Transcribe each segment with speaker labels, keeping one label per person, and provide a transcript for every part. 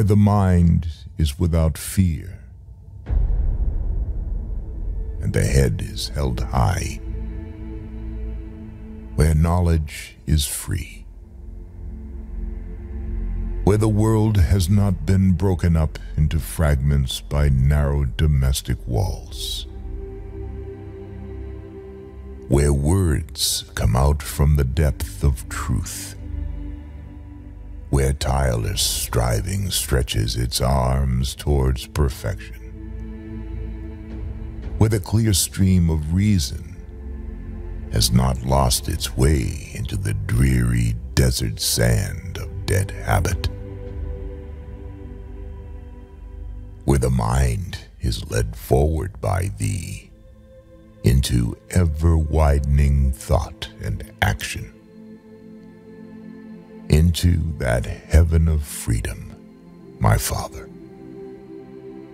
Speaker 1: where the mind is without fear, and the head is held high, where knowledge is free, where the world has not been broken up into fragments by narrow domestic walls, where words come out from the depth of truth, where tireless striving stretches its arms towards perfection, where the clear stream of reason has not lost its way into the dreary desert sand of dead habit, where the mind is led forward by thee into ever-widening thought and action, into that heaven of freedom, my Father.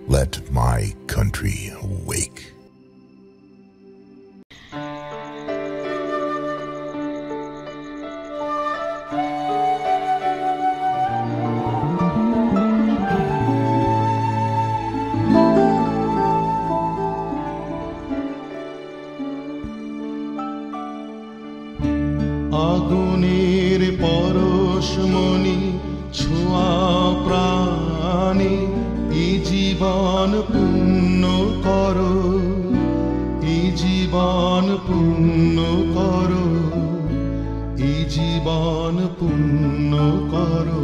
Speaker 1: Let my country awake.
Speaker 2: আগুনের পরশমণি ছোঁয়া প্রাণে এই জীবন পূর্ণ করো, এই জীবন পূর্ণ করো, এই জীবন পূর্ণ করো,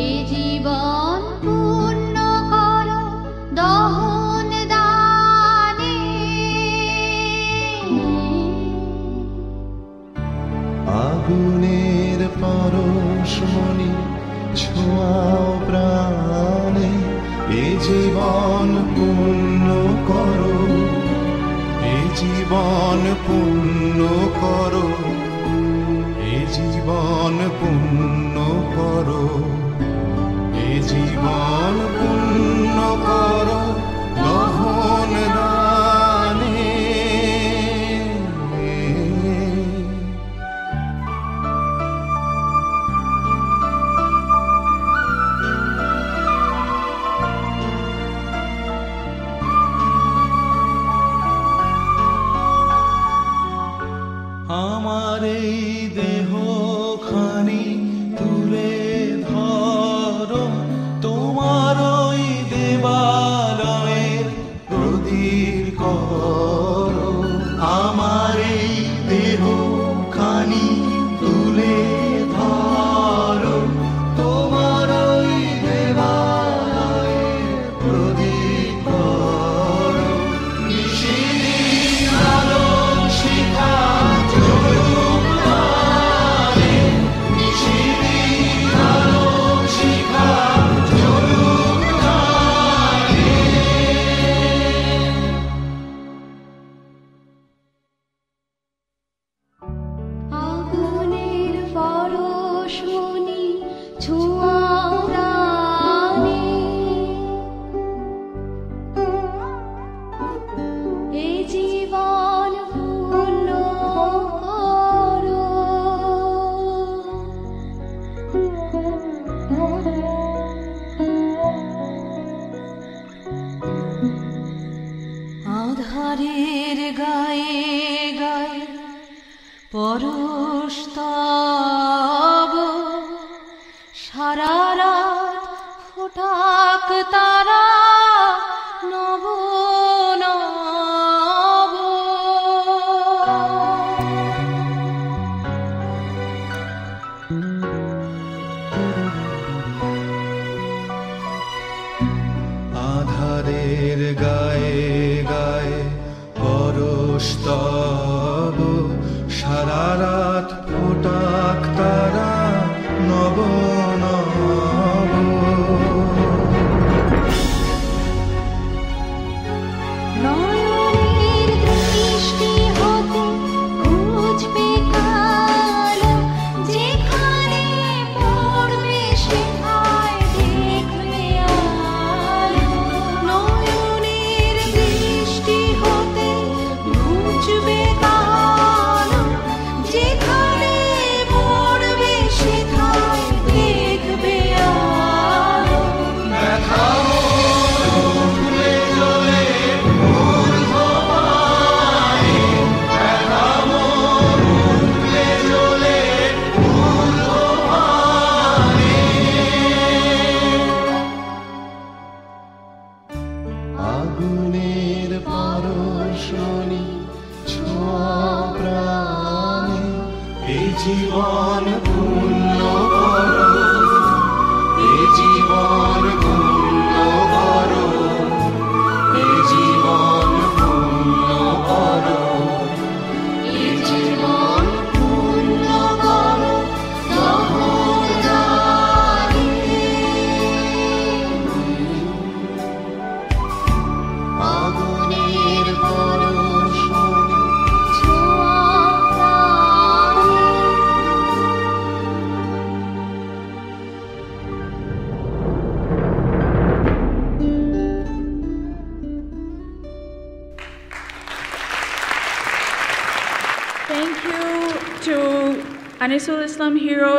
Speaker 3: এই জীবন পূর্ণ করো দহন দানে।
Speaker 2: আগুনের পরশমণি ছোঁয়াও প্রাণে এ জীবন পূর্ণ করো, এ জীবন পূর্ণ করো, এ জীবন পূর্ণ করো, এ জীবন পূর্ণ করো দহন দানে। আমার এই দেহখানি তুলে ধরো, তোমার ওই দেবালয়ের প্রদীপ করো। আমার এই দেহখানি তুলে ধরো, তোমার ওই দেবালয়ের প্রদীপ করো। নিশিদিন আলো শিখা
Speaker 3: আগুনের পরশমণি ছোঁয়াও প্রাণে এই জীবন পূর্ণ করো। আধারের গায়ে গায়ে পরশ তব, সারা রাত ফোটাক তারা নব নব।
Speaker 2: আধারের গায়ে গায়ে পরশ তব, সারা রাত ফোটাক তারা নব নব।
Speaker 3: নয়নের দৃষ্টি হতে খুঁজবে কালো, যেখানে পড়বে সেখায় দেখবে আলো। নয়নের দৃষ্টি হতে খুঁজবে কালো, যেখানে পড়বে সেখায় দেখবে আলো।
Speaker 2: জীবন পূর্ণ করো, এ জীবন পূর্ণ করো, এ জীবন পূর্ণ করো,
Speaker 3: এ জীবন পূর্ণ করো দহনকারী। আগুনের পরশমণি ছোঁয়াকারী।
Speaker 4: Thank you to Anisul Islam Hero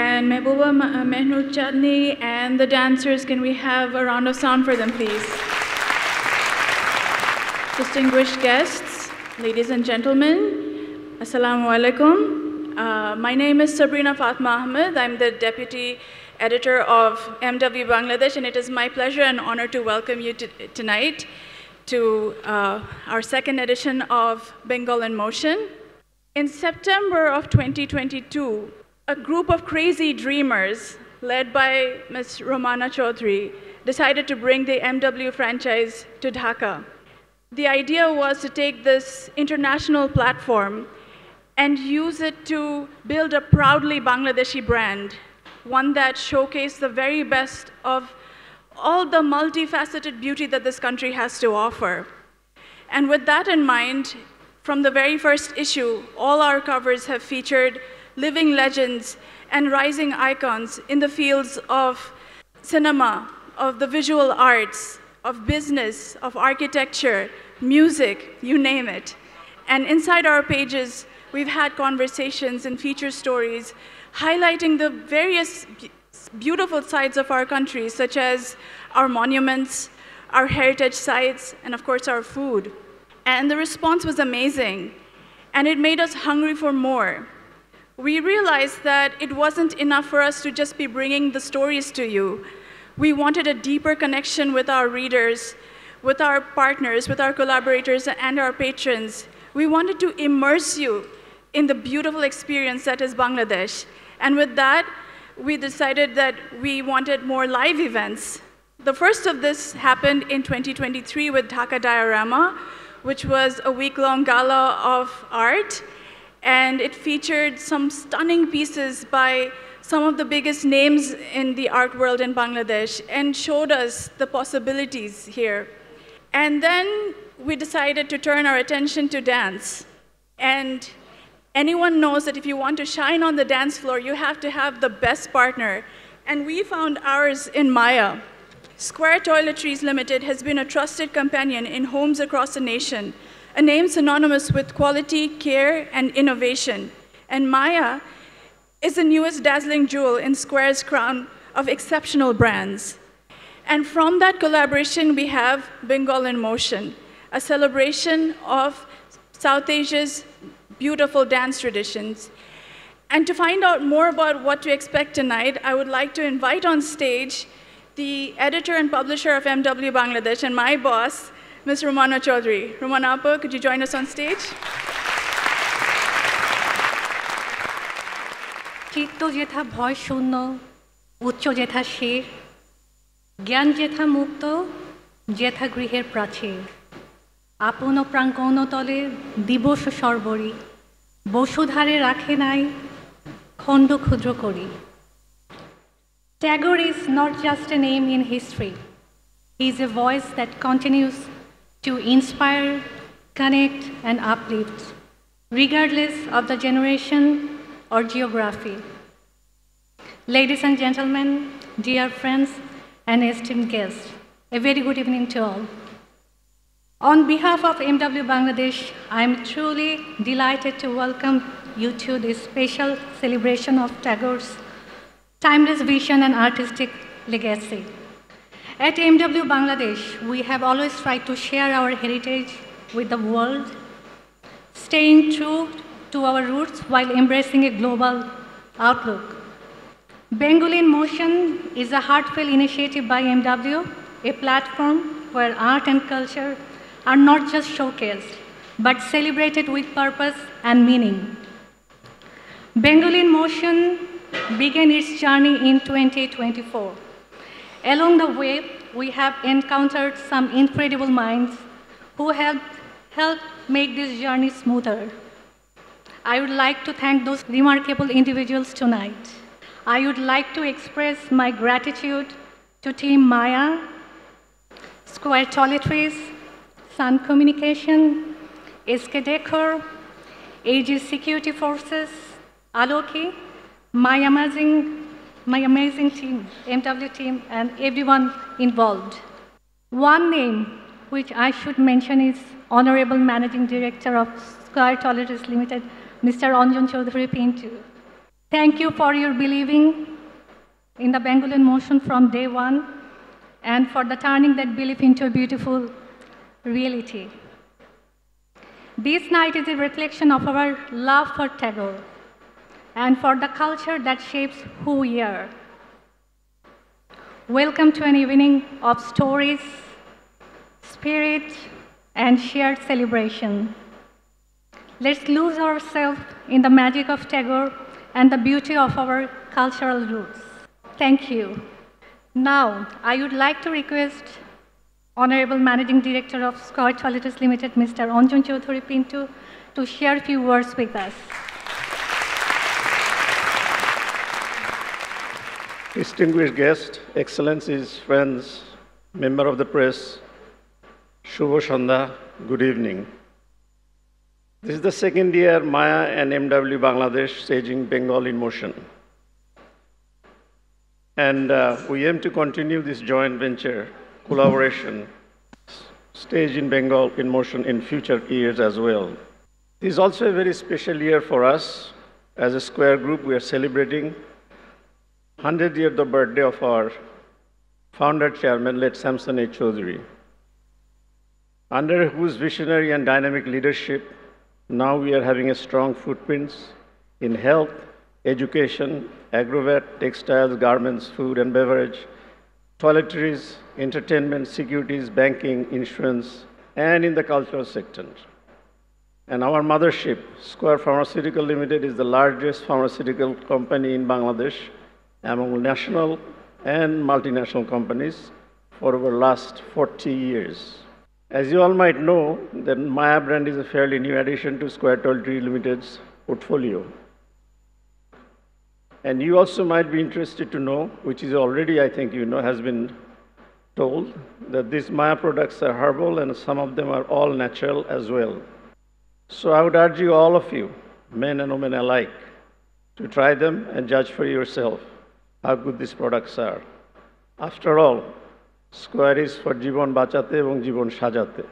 Speaker 4: and Mehbooba Mehnood Chandni and the dancers. Can we have a round of sound for them, please? Distinguished guests, ladies and gentlemen, Assalamu alaikum. My name is Sabrina Fatma Ahmed. I'm the deputy editor of MW Bangladesh, and it is my pleasure and honor to welcome you tonight to our second edition of Bengal in Motion. In September of 2022, a group of crazy dreamers led by Ms. Romana Chaudhary decided to bring the MW franchise to Dhaka. The idea was to take this international platform and use it to build a proudly Bangladeshi brand, one that showcased the very best of all the multifaceted beauty that this country has to offer. And with that in mind, from the very first issue, all our covers have featured living legends and rising icons in the fields of cinema, of the visual arts, of business, of architecture, music, you name it. And inside our pages, we've had conversations and feature stories highlighting the various beautiful sides of our country, such as our monuments, our heritage sites, and of course our food. And the response was amazing, and it made us hungry for more. We realized that it wasn't enough for us to just be bringing the stories to you. We wanted a deeper connection with our readers, with our partners, with our collaborators, and our patrons. We wanted to immerse you in the beautiful experience that is Bangladesh. And with that, we decided that we wanted more live events. The first of this happened in 2023 with Dhaka Diorama, which was a week-long gala of art, and it featured some stunning pieces by some of the biggest names in the art world in Bangladesh and showed us the possibilities here. And then we decided to turn our attention to dance. And anyone knows that if you want to shine on the dance floor, you have to have the best partner. And we found ours in Maya. Square Toiletries Limited has been a trusted companion in homes across the nation, a name synonymous with quality, care, and innovation. And Maya is the newest dazzling jewel in Square's crown of exceptional brands. And from that collaboration, we have Bengal in Motion, a celebration of South Asia's beautiful dance traditions. And to find out more about what to expect tonight, I would like to invite on stage the editor and publisher of MW Bangladesh and my boss, Ms. Romana Chaudhary. Romana Appa, could you join us on stage?
Speaker 5: চিত্ত যেথা ভয় শূন্য, উচ্চ যেথা শির, জ্ঞান যেথা মুক্ত, যেথা গৃহের প্রাচীর, আপন প্রাঙ্গণ তলে দিবস সর্বরি, বসুধারে রাখে নাই খণ্ড ক্ষুদ্র করি। Tagore is not just a name in history. He is a voice that continues to inspire, connect, and uplift, regardless of the generation or geography. Ladies and gentlemen, dear friends, and esteemed guests, a very good evening to all. On behalf of MW Bangladesh, I am truly delighted to welcome you to this special celebration of Tagore's timeless vision and artistic legacy. At MW Bangladesh, we have always tried to share our heritage with the world, staying true to our roots while embracing a global outlook. Bengal in Motion is a heartfelt initiative by MW, a platform where art and culture are not just showcased, but celebrated with purpose and meaning. Bengal in Motion began its journey in 2024. Along the way, we have encountered some incredible minds who have helped make this journey smoother. I would like to thank those remarkable individuals tonight. I would like to express my gratitude to Team Maya, Square Toiletries, Sun Communication, SK Decor, AG Security Forces, Aloki, my amazing team, MW team, and everyone involved. One name which I should mention is Honorable Managing Director of Square Toiletries Limited, Mr. Anjan Choudhury Pintu. Thank you for your believing in the Bengal in Motion from day one and for the turning that belief into a beautiful reality. This night is a reflection of our love for Tagore and for the culture that shapes who we are. Welcome to an evening of stories, spirit, and shared celebration. Let's lose ourselves in the magic of Tagore and the beauty of our cultural roots. Thank you. Now, I would like to request Honorable Managing Director of Square Toiletries Limited, Mr. Anjan Choudhury Pintu, to share a few words with us.
Speaker 6: Distinguished guests, Excellencies, friends, member of the press, Shubho Sandhya, good evening. This is the second year Maya and MW Bangladesh staging Bengal in Motion. And we aim to continue this joint venture collaboration stage in Bengal in Motion in future years as well. This is also a very special year for us. As a Square Group, we are celebrating 100th year the birthday of our founder chairman, late Samson A. Choudhury, under whose visionary and dynamic leadership, now we are having a strong footprints in health, education, agrovet, textiles, garments, food and beverage, toiletries, entertainment, securities, banking, insurance, and in the cultural sector. And our mothership, Square Pharmaceutical Limited, is the largest pharmaceutical company in Bangladesh among national and multinational companies for over the last 40 years. As you all might know, the Maya brand is a fairly new addition to Square Toiletries Limited's portfolio. And you also might be interested to know, which is already, I think you know, has been told, that these Maya products are herbal and some of them are all natural as well. So I would urge you, all of you, men and women alike, to try them and judge for yourself how good these products are. After all, Square is for Jibon Bachate এবং Jibon Sajate.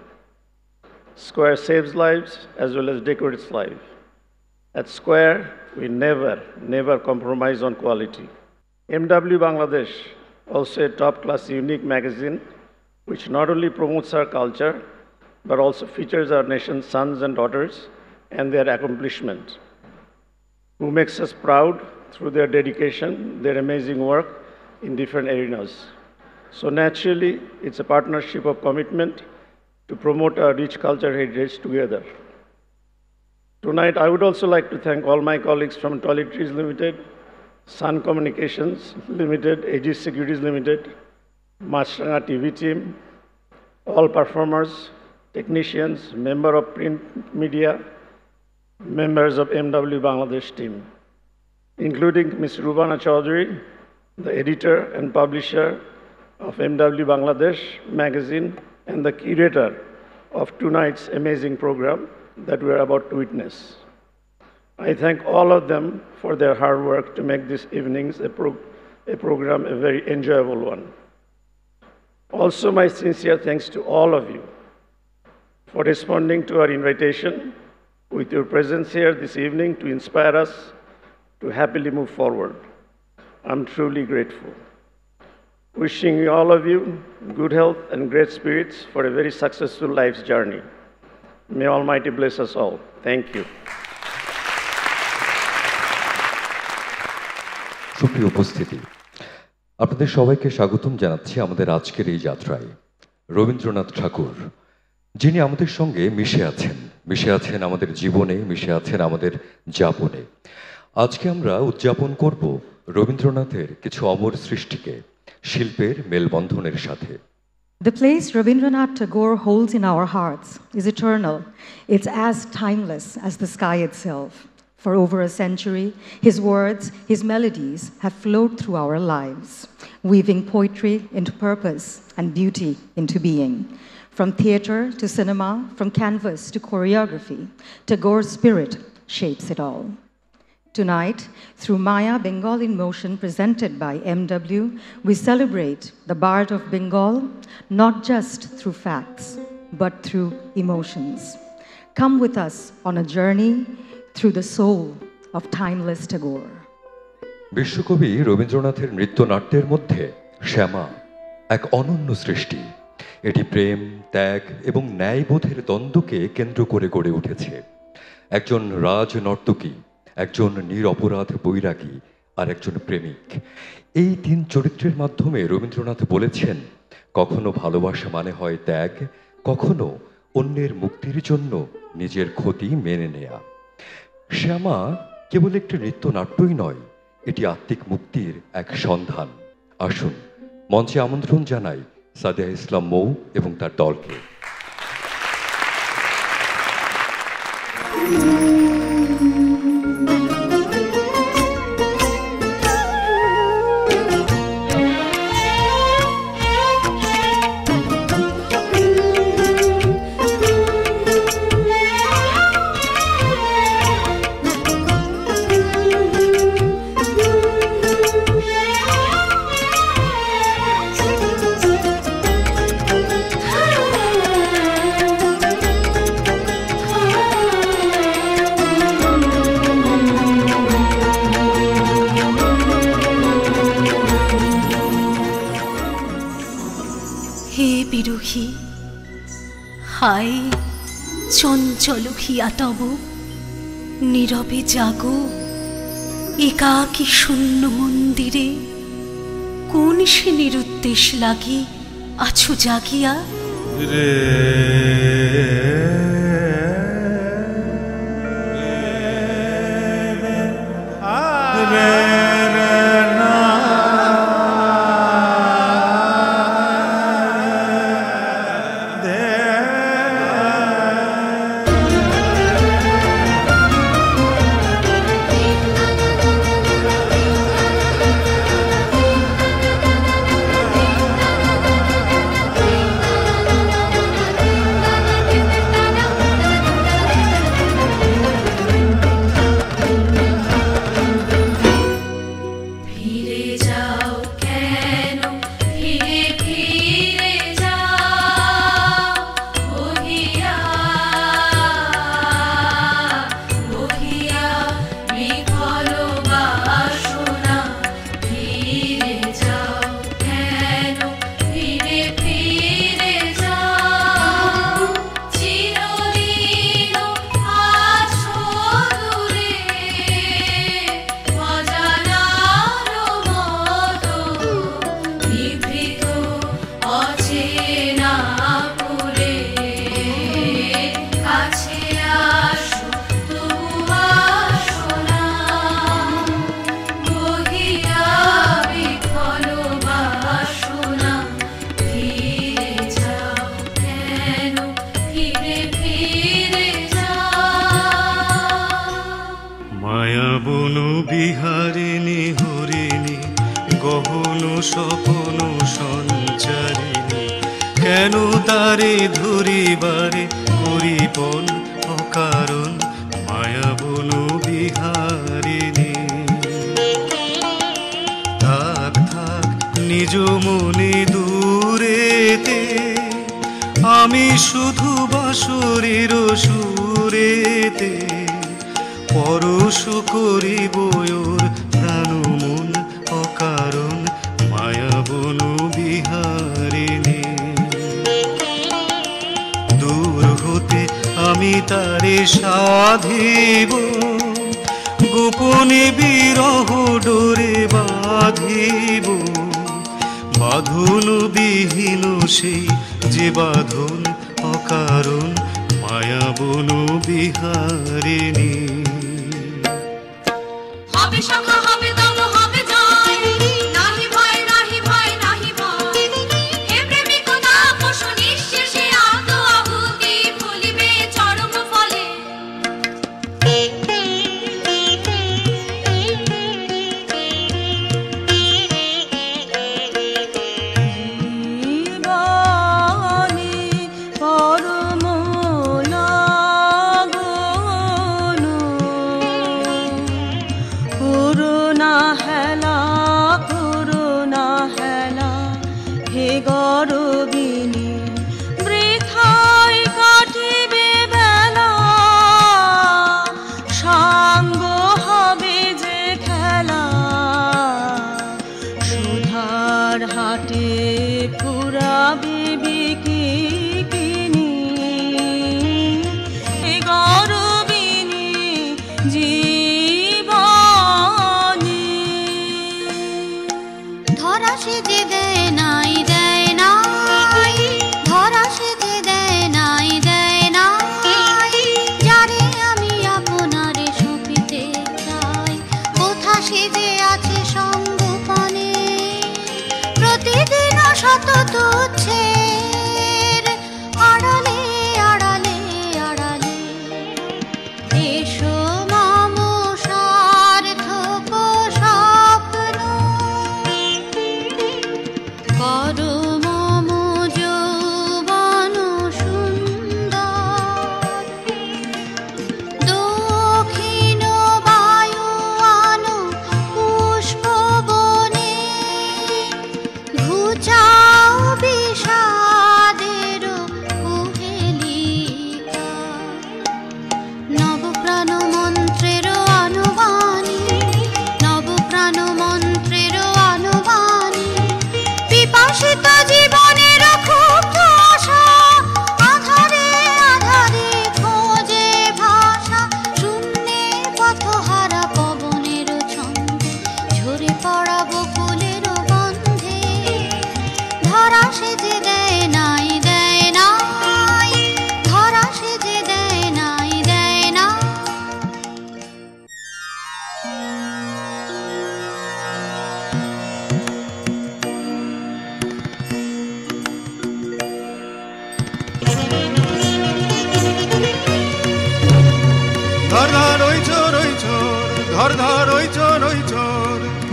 Speaker 6: Square saves lives as well as decorates life. At Square, we never compromise on quality. MW Bangladesh, also a top-class unique magazine, which not only promotes our culture, but also features our nation's sons and daughters and their accomplishments, who makes us proud through their dedication, their amazing work in different arenas. So naturally, it's a partnership of commitment to promote our rich culture heritage together. Tonight, I would also like to thank all my colleagues from Toiletries Limited, Sun Communications Limited, AG Securities Limited, Masranga TV team, all performers, technicians, member of print media, members of MW Bangladesh team, including Ms. Rubana Choudhury, the editor and publisher of MW Bangladesh magazine and the curator of tonight's amazing program that we are about to witness. I thank all of them for their hard work to make this evening's program a very enjoyable one. Also, my sincere thanks to all of you for responding to our invitation with your presence here this evening to inspire us to happily move forward. I'm truly grateful. Wishing all of you good health and great spirits for a very successful life's journey. May Almighty bless us all. Thank you.
Speaker 7: সুপ্রিয় উপস্থিতি, আপনাদের সবাইকে স্বাগতম জানাচ্ছি আমাদের আজকের এই যাত্রায়। রবীন্দ্রনাথ ঠাকুর, যিনি আমাদের সঙ্গে মিশে আছেন আমাদের জীবনে, মিশে আছেন আমাদের যাপনে। আজকে আমরা উদযাপন করব রবীন্দ্রনাথের কিছু অমর সৃষ্টিকে শিল্পের মেলবন্ধনের সাথে।
Speaker 8: The place Rabindranath Tagore holds in our hearts is eternal. It's as timeless as the sky itself. For over a century, his words, his melodies have flowed through our lives, weaving poetry into purpose and beauty into being. From theatre to cinema, from canvas to choreography, Tagore's spirit shapes it all. Tonight, through Maya Bengal in Motion presented by MW, we celebrate the Bard of Bengal, not just through facts, but through emotions. Come with us on a journey through the soul of timeless Tagore.
Speaker 7: বিশ্বকবি রবীন্দ্রনাথের নৃত্যনাট্যের মধ্যে শ্যামা এক অনন্য সৃষ্টি। এটি প্রেম, ত্যাগ এবং ন্যায়বোধের দ্বন্দ্বকে কেন্দ্র করে গড়ে উঠেছে। একজন রাজনর্তকী, একজন নিরপরাধ বৈরাগী আর একজন প্রেমিক, এই তিন চরিত্রের মাধ্যমে রবীন্দ্রনাথ বলেছেন, কখনো ভালোবাসা মানে হয় ত্যাগ, কখনো অন্যের মুক্তির জন্য নিজের ক্ষতি মেনে নেয়া। শ্যামা কেবল একটি নৃত্যনাট্যই নয়, এটি আত্মিক মুক্তির এক সন্ধান। আসুন মঞ্চে আমন্ত্রণ জানাই সাদিয়া ইসলাম মৌ এবং তার দলকে।
Speaker 9: হায় চঞ্চল হিয়া তব নীরবে জাগো, একাকী শূন্য মন্দিরে কোন সে নিরুদ্দেশ লাগি আছো জাগিয়া। রে হবে সখা হবে দম হবে জয় নাহি ভয় নাহি ভয় নাহি ভয় হে প্রেমিক তাপস নিঃশেষে আত আহুতি ফলিবে চরম ফলে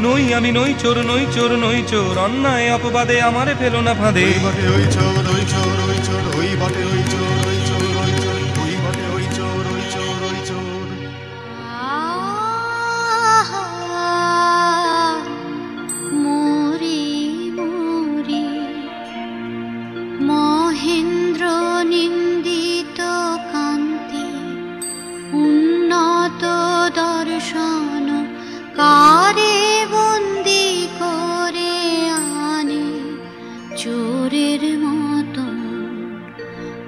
Speaker 10: নই আমি নই চোর নই চোর নই চোর অন্যায় অপবাদে আমারে ফেলো না ফাঁদে
Speaker 2: ওই চোর ওই চোর ওই চোর ওই বটে ওই চোর ওই চোর ওই চোর ওই বটে ওই চোর ওই চোর ওই চোর
Speaker 3: মোরি মোরি মহেন্দ্র নিন্দিত কান্তি উন্নত দর্শন কারে বন্দি করে আনে চোরের মতো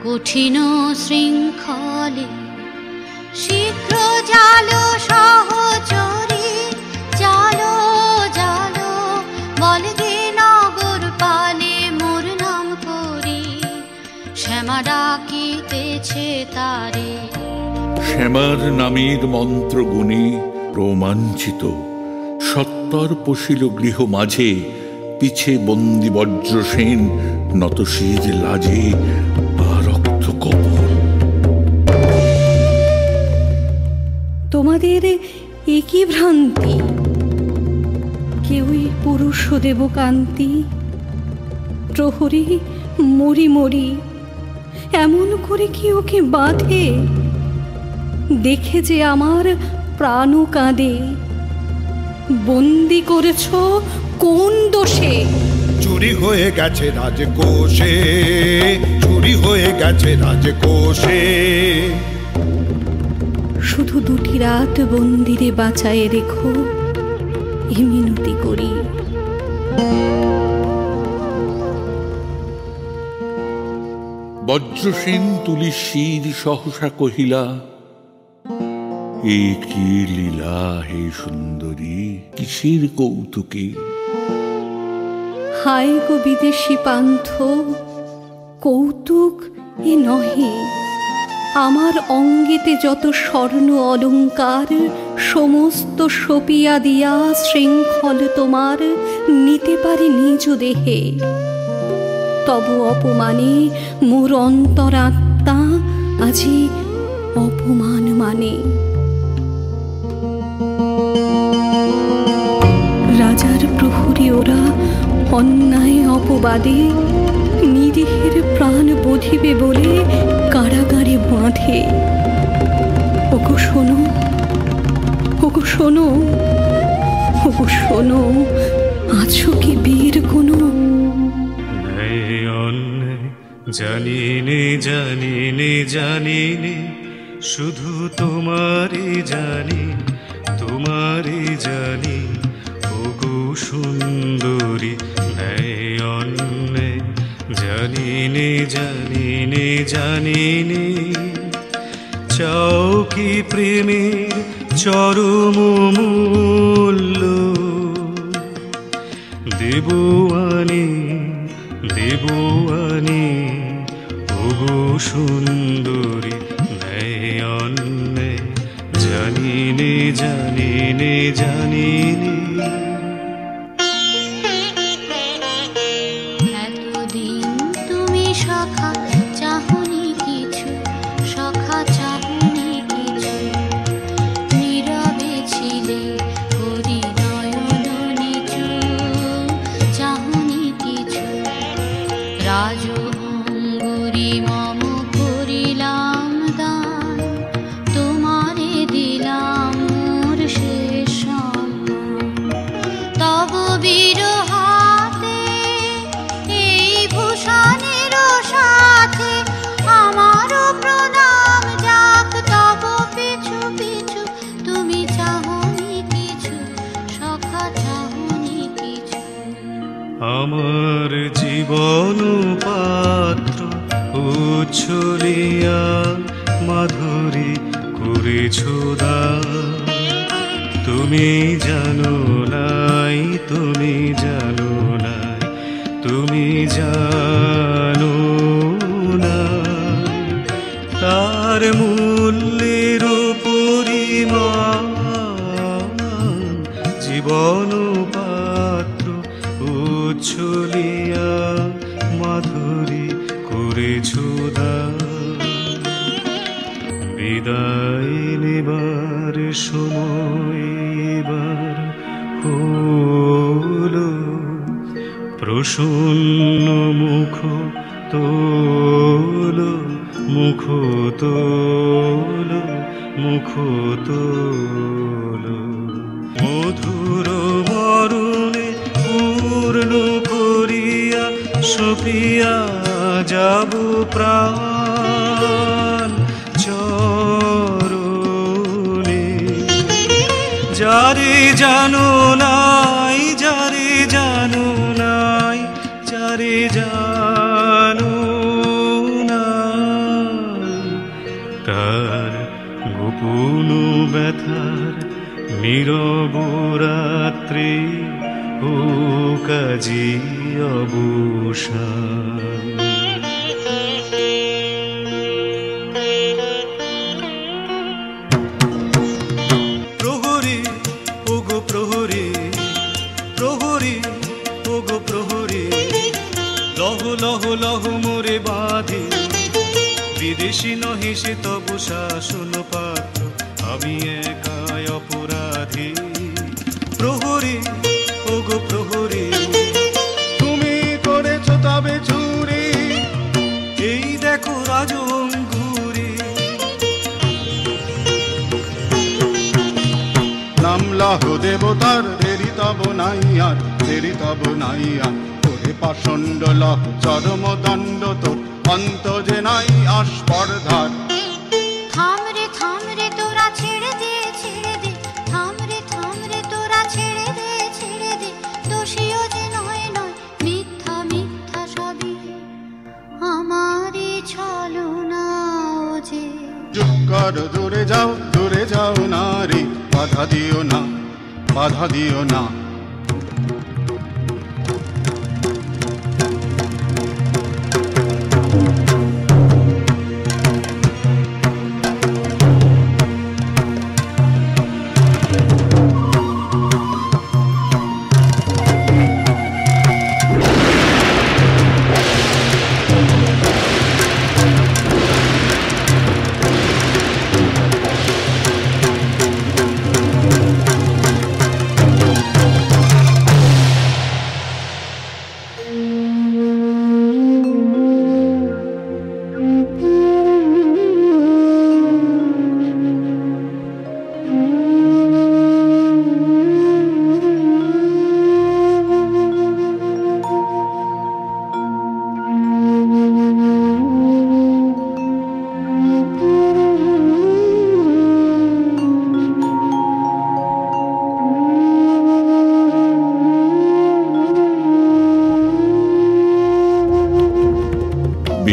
Speaker 3: কঠিন শৃঙ্খলে শীঘ্র জালো সহচরী জালো জালো বলগে নগর পালে মোর নাম করি শ্যামা ডাকিতেছে তারে
Speaker 11: শ্যামার নামের মন্ত্রগুণে রোমাঞ্চিত সত্তর পশিল গৃহ মাঝে পিছে বন্দি বজ্রসেন নতশির লাজে রক্ত কপল
Speaker 5: তোমাদের একই ভ্রান্তি কেউই পুরুষ দেব কান্তি প্রহরী মরি মরি এমন করে কি ওকে বাঁধে দেখে যে আমার প্রাণ কাঁদে বন্দি করেছ কোন দোষে
Speaker 1: চুরি হয়ে গেছে রাজকোষে চুরি হয়ে গেছে রাজকোষে
Speaker 5: শুধু দুটি রাত বন্দিরে বাঁচায়ে রেখো এ মিনতি করি
Speaker 11: বজ্রসেন তুলি শির সহসা কহিলা এ কি লীলা হে সুন্দরী কিসের কৌতুকে
Speaker 5: হায় গো বিদেশি পান্থ কৌতুক এ নহে
Speaker 12: আমার অঙ্গেতে যত স্বর্ণ অলঙ্কার সমস্ত সপিয়া দিয়া শৃঙ্খল তোমার নিতে পারি নিজ দেহে। তব অপমানে মোর অন্তরাত্মা আজি অপমান মানে। রাজার প্রহরী ওরা অন্যায় অপবাদে নিরীহের প্রাণ বধিবে বলে কারাগারে বাঁধে। ওগো শোনো, ওগো শোনো, ওগো শোনো, আছো কি বীর কোনো?
Speaker 2: জানিনে জানিনে জানিনে শুধু তোমারই জানি, তোমারই জানি ওগো সুন্দরী ন্যায় অন্যায়। জানিনে জানিনে জানিনে চাও কি প্রেমের চরম মূল্য? দেবো আনি দেবো আনি ওগো সুন্দরী ন্যায় অন্যায়। জানিনে জানিনে জানিনে
Speaker 3: এতদিন তুমি সখা চাহনি কিছু, সখা চাহনি কিছু, নীরবে ছিলে করি নয়ন নিচু, চাহনি কিছু। রাজ অঙ্গুরি মম করিলাম দান, তোমারে দিলাম মোর শেষ সম্মান। তব বীর হাতে এই ভূষণের সাথে আমারও প্রণাম যাক। তব পিছু পিছু তুমি চাহনি কিছু, সখা চাহনি কিছু।
Speaker 2: আমার জীবন পাত্র উচ্ছলিয়া মাধুরী করেছ দান। তুমি জানো নাই, তুমি জানো নাই, তুমি জানো না তার মূল্যের পরিমাণ। জীবন পাত্র উচ্ছলিয়া মাধুরী করেছ দান। বিদায় নেবার সময় এবার হলো, প্রসন্ন মুখ তোলো, মুখ তোলো, মুখ তোলো। মধুর মরণে পূর্ণ করিয়া সপিয়া যাব প্রাণ চরণে। যারে জানো নাই, যারে জানো নাই, যারে জানো নাই, তার গোপন ব্যথার নীরব রাত্রি ও কাজী অবসান। প্রহরী ওগো প্রহরী, প্রহরী ওগো প্রহরী, লহ লহ লহ মোরে বাঁধি। বিদেশি নহে সে তব শাসন পাত্র, আমি একাই অপরাধী। প্রহরী ওগো প্রহরী, তুমি করেছ তবে চুরি, এই দেখো রাজঙ্গুরি।
Speaker 13: নামলাহ দেবতার দেরি তব নাই আর, দেরি তব নাই আর। ওরে পাষণ্ড লহ চরম দণ্ড তোর, অন্ত যে নাই আস্পর্ধার।
Speaker 3: থামরে থামরে তোরা ছেড়ে দে, ছেড়ে দে, থামরে থামরে তোরা ছেড়ে দে, ছেড়ে দে। দোষীও যে নয় নয়, মিথ্যা মিথ্যা সবই আমারই ছলনা যে।
Speaker 13: চুপ কর, দূরে যাও, দূরে যাও নারী, বাধা দিও না, বাধা দিও না।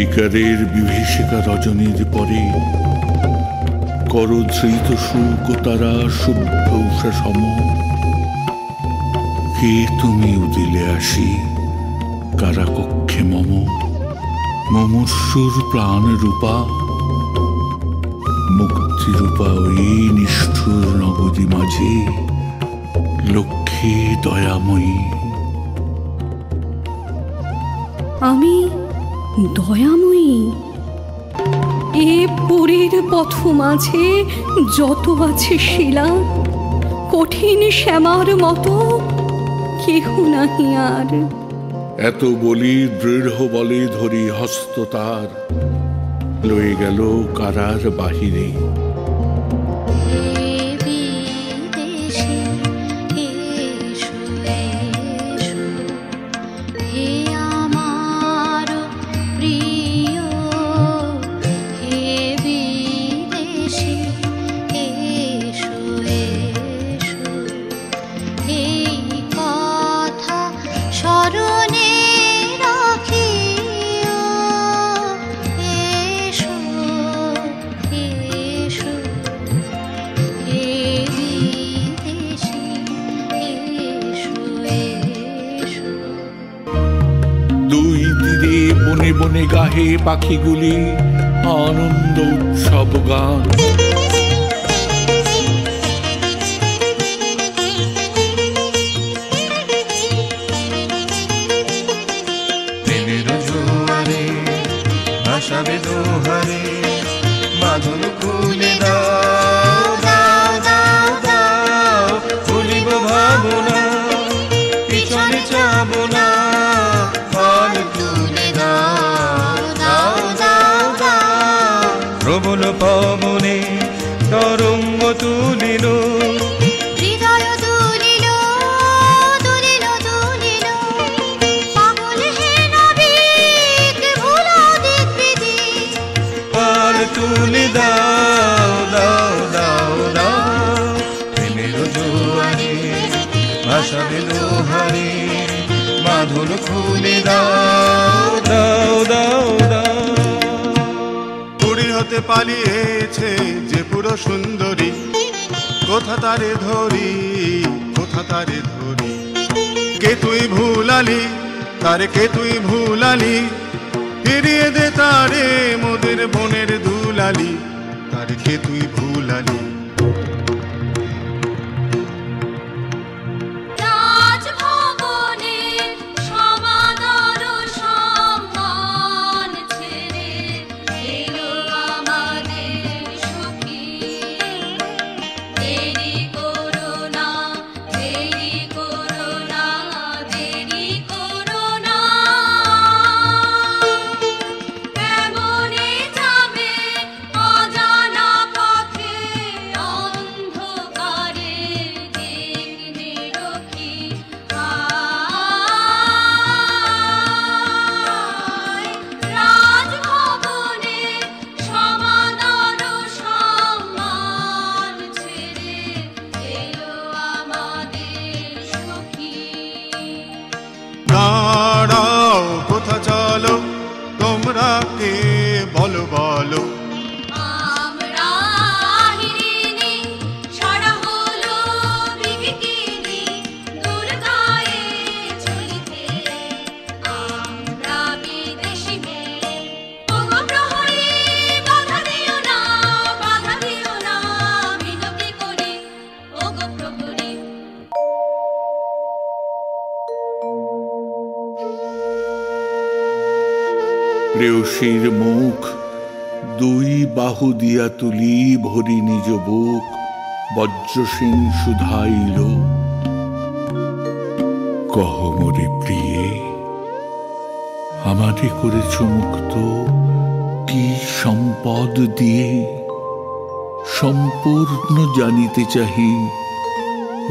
Speaker 11: শিকারের বিভীষিকা রজনীর পরে করধৃত সুখ তারা শুভ্র উষা সম। কে তুমি উদিলে আসি কারাকক্ষে মম, মুমূর্ষুর প্রাণ রূপা, মুক্তিরূপা ওই নিষ্ঠুর নগরী মাঝে লক্ষ্মী দয়াময়ী।
Speaker 12: আমি দয়াময়ী? এ পুরীর পথ মাঝে যত আছে শিলা, কঠিন শ্যামার মতো কেহ নাহি আর।
Speaker 11: এত বলি দৃঢ় বলে ধরি হস্ত তার, লয়ে গেল কারার বাহিরে। বনে বনে গাহে পাখিগুলি আনন্দ উৎসব গান।
Speaker 2: প্রেমের জোয়ারে ভাসাবে দোহারে, বাঁধন খুলে দাও দাও দাও দাও, খুলিব ভাবনা পিছনে যাব না, প্রবল পবনে তরঙ্গ তুলিল,
Speaker 3: হৃদয় দুলিল দুলিল দুলিল, পাগল হে নাবিক ভুলো দিক বিধি,
Speaker 2: পার তুলে দাও দাও দাও দাও, প্রেমের জোয়ারে ভাসাবে দোহারে, বাঁধন খুলে দাও দাও দাও দাও।
Speaker 13: হতে পালিয়েছে যে পুরো সুন্দরী, কোথা তারে ধরি কোথা তারে ধরি, কে তুই ভুলালি তারে কে তুই ভুলালি, ফিরিয়ে দে তারে মোদের বনের দুলালি, তারে কে তুই ভুলালি। বলো বলো
Speaker 9: আমরা হিরিনি সারা হলো বিবিকিনি দুর্গায়ে চলিতে আমরা বিদেশি মেয়ে ওগো প্রহরী বাধা দিও না বিনতি করি ওগো প্রহরী।
Speaker 11: প্রেয়সীর মুখ দুই বাহু দিয়া তুলি ভরি নিজ বুক বজ্রসিং সুধাইল, কহ মোরে প্রিয়ে আমারে করেছ মুক্ত কি সম্পদ দিয়ে, সম্পূর্ণ জানিতে চাহি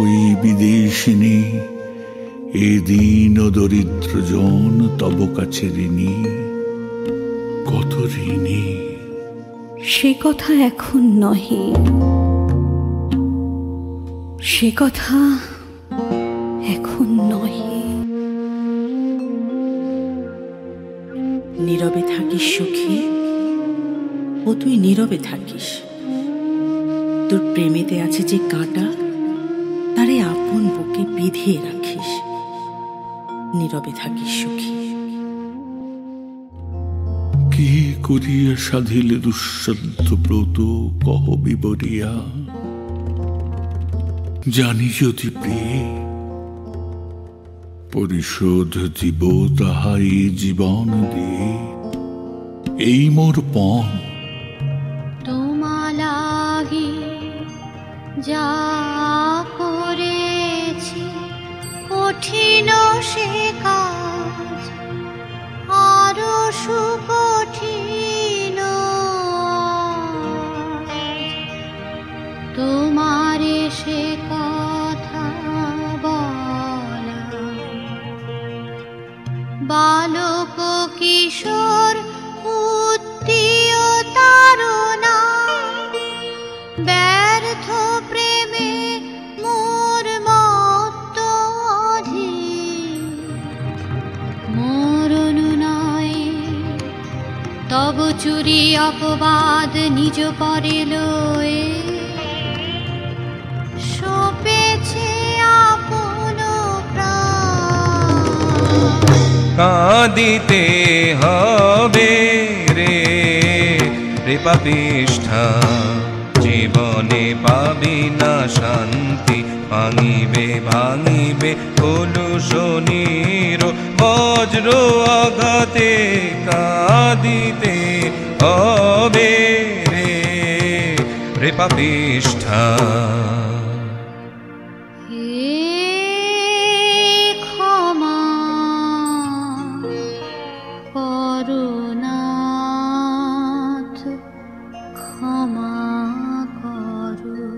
Speaker 11: ওই বিদেশিনী এ দীন দরিদ্র জন তব কাছে ঋণী, কত ঋণী।
Speaker 12: সে কথা এখন নহে, সে কথা এখন নহে।
Speaker 14: নীরব নীরবে থাকিস সুখী, ও তুই নীরবে থাকিস। তোর প্রেমেতে আছে যে কাঁটা, তারে আপন বুকে বিধিয়ে রাখিস। নীরবে থাকিস সুখী।
Speaker 11: কি করিয়া সাধিলে দুঃসাধ্য ব্রত কহ বিবরিয়া, জানি যদি প্রিয়ে পরিশোধ দিব তাহাই জীবন দিয়ে। এই মোর পণ
Speaker 3: তোমালাগি যা করেছি কঠিন সে কাজ, আরো সুকঠিন তোমারে সে কথা বলা। বালক কিশোর উত্তীয় তারুণা, ব্যর্থ প্রেমে মোর মত্ত অধীর। মোর অনুনয়ে তব চুরি অপবাদ নিজ পরে লয়ে, সপেছে আপন প্রাণ।
Speaker 10: কাঁদিতে হবে রে রে পাপিষ্ঠা, জীবনে পাবি না শান্তি। ভাঙিবে ভাঙিবে কলুষণীর বজ্র আঘাতে, কাঁদিতে হবে রে রে পাপিষ্ঠা।
Speaker 3: করুণাথ ক্ষমা করো,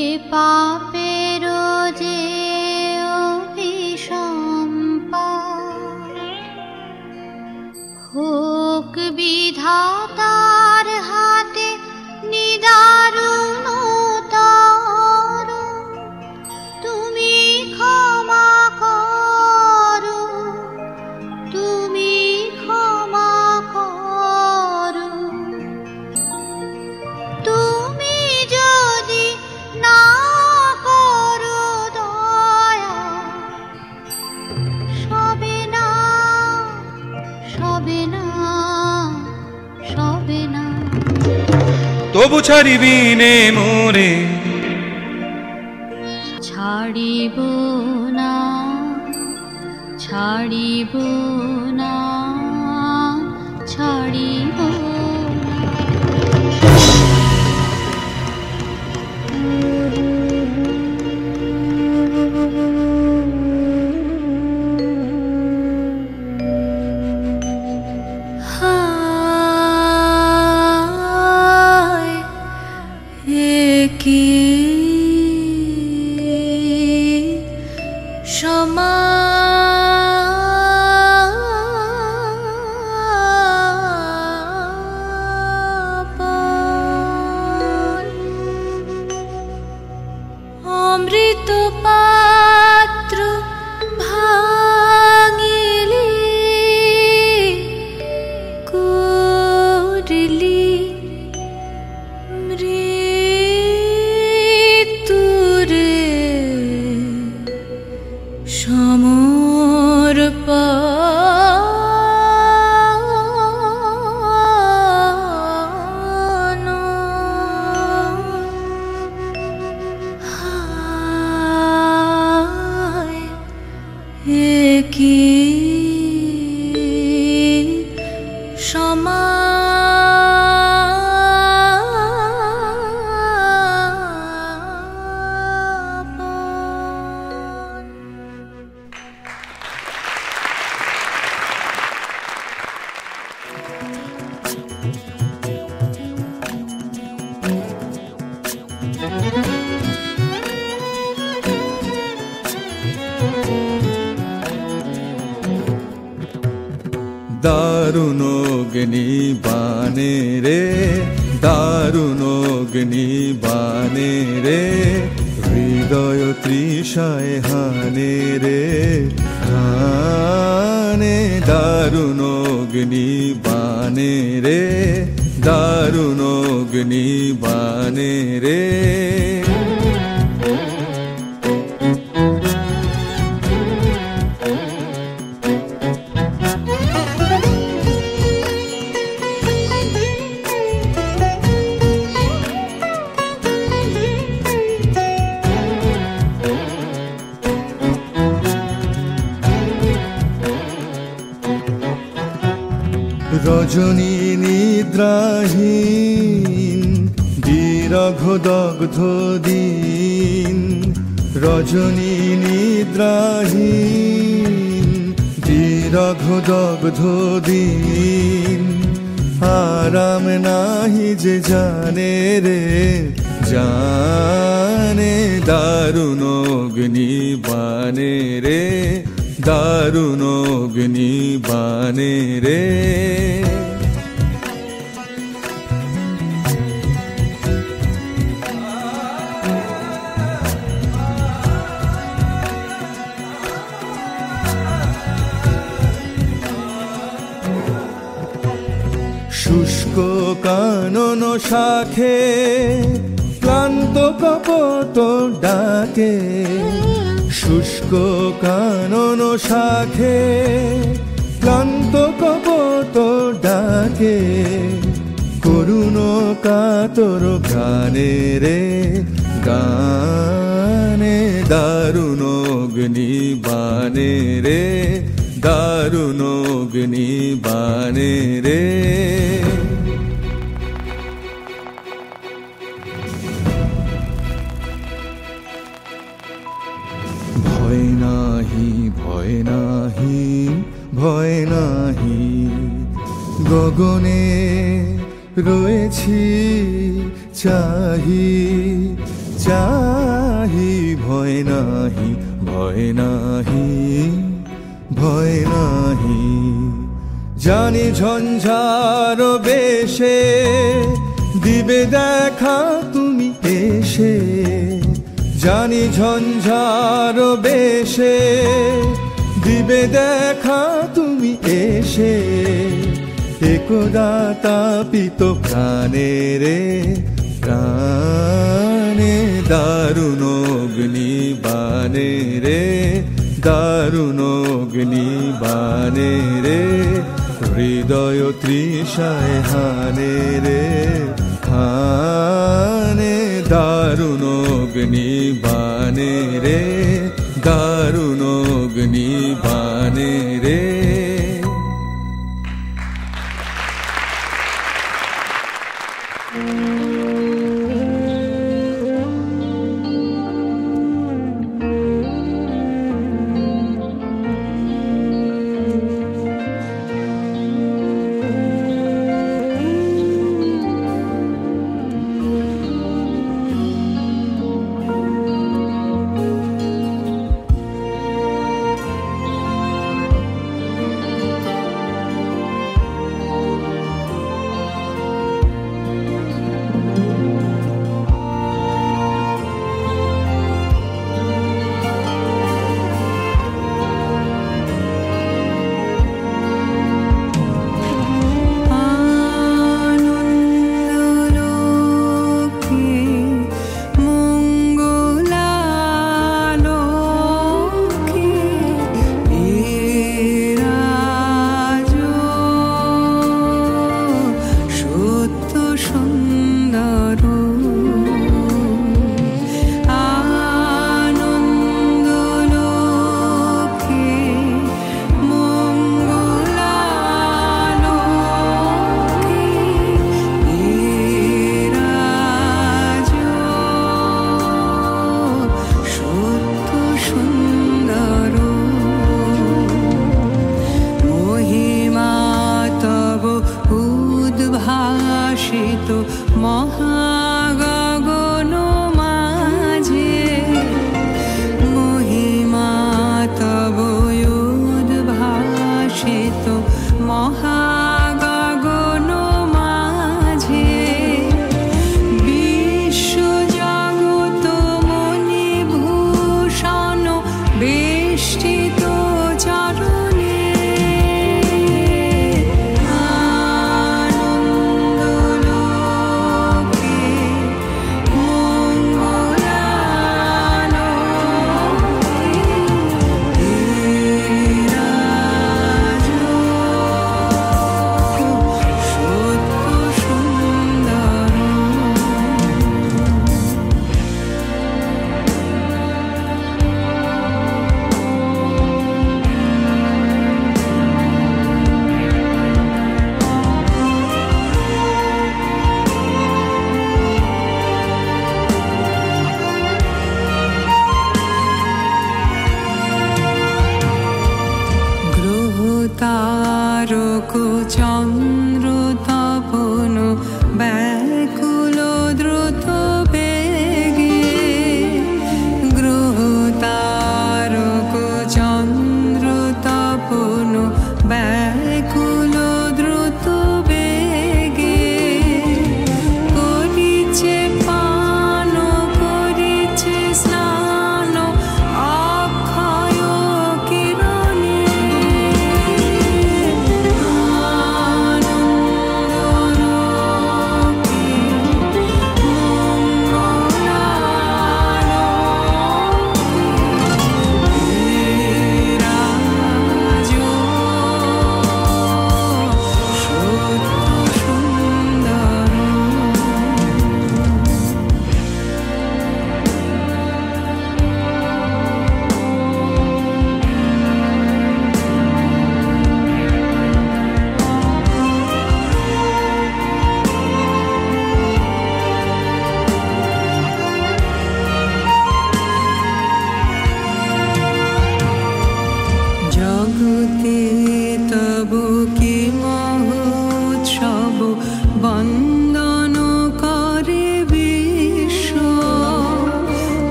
Speaker 3: এ পাপের যে অভিসম্পাত হোক বিধাতার হাতে নিদারুণতর। তুমি ক্ষমা করো, তুমি ক্ষমা করো। তুমি যদি না করো দয়া, সবে না, সবে না, সবে না।
Speaker 10: তবু ছাড়িবি নে মোরে,
Speaker 3: ছাড়িব না, ছাড়িব না, ছাড়িব না। হায় এ কি সমাপন। অমৃত পাত্র ভাঙিলি, করলি মৃত্যুরে সমর্পণ। হায় এ কি সমাপন।
Speaker 15: দারুণ অগ্নি বানে রে, দারুণ অগ্নি বানে রে, হৃদয় তৃষায় হানে রে, হানে বানে দারুণ অগ্নি বানে রে, দারুণ অগ্নি বানে রে। রজনী নিদ্রাহীন বিরঘ দগ্ধ দিন, রজনী নিদ্রাহীন বিরঘ দগ্ধ দিন। আরাম নাহি যে জানে রে, জানে দারুণ অগ্নি বানে রে, দারুণ অগ্নি বানে রে। শুষ্ক কানন শাখে ক্লান্ত কপোত ডাকে, শুষ্ক কানন শাখে ক্লান্ত কপোত ডাকে। করুণ কাতর গানে রে, গানে দারুণ অগ্নি বানে রে, দারুণ অগ্নি বানে রে। ভয় নাহি ভয় নাহি ভয় নাহি, গগনে রয়েছি চাহি চাহি। ভয় নাহি ভয় নাহি ভয় নাহি, জানি ঝঞ্ঝার বেশে দিবে দেখা তুমি এসে, জানি ঝঞ্ঝার বেশে দিবে দেখা তুমি এসে। একদা তাপিত প্রাণে রে, প্রাণে দারুণ অগ্নি বানে রে, দারুণ অগ্নি বানে রে। হৃদয় তৃষায় হানে রে, হানে দারুণ অগ্নি বানে রে, দারুণ অগ্নি বানে রে।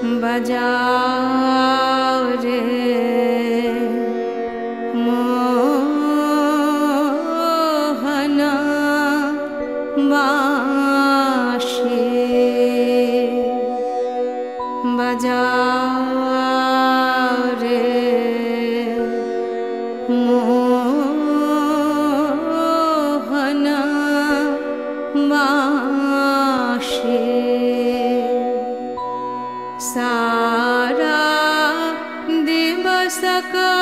Speaker 16: बजाओ रे मोहना बांशी बजाओ रे मोहना बांशी सारा दिवस का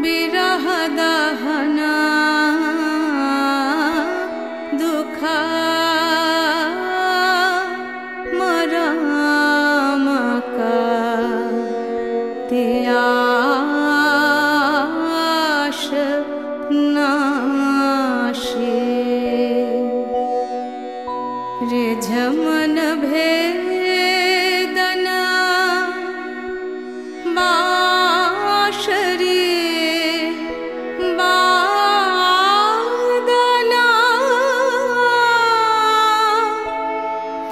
Speaker 16: बिरह दहना दुख मरम का त्याश नाशी रे झमन भेदना बांशरी बादना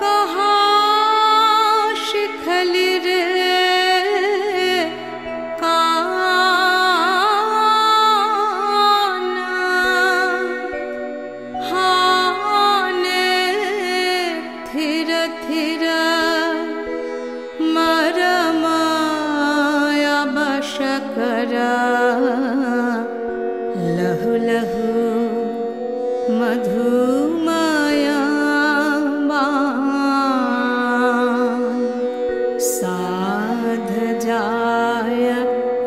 Speaker 16: कहाँ शिखली रे काना हाने थिर थिर मरमाया बशकरा लहु लहु मधुमाया बान साध जाय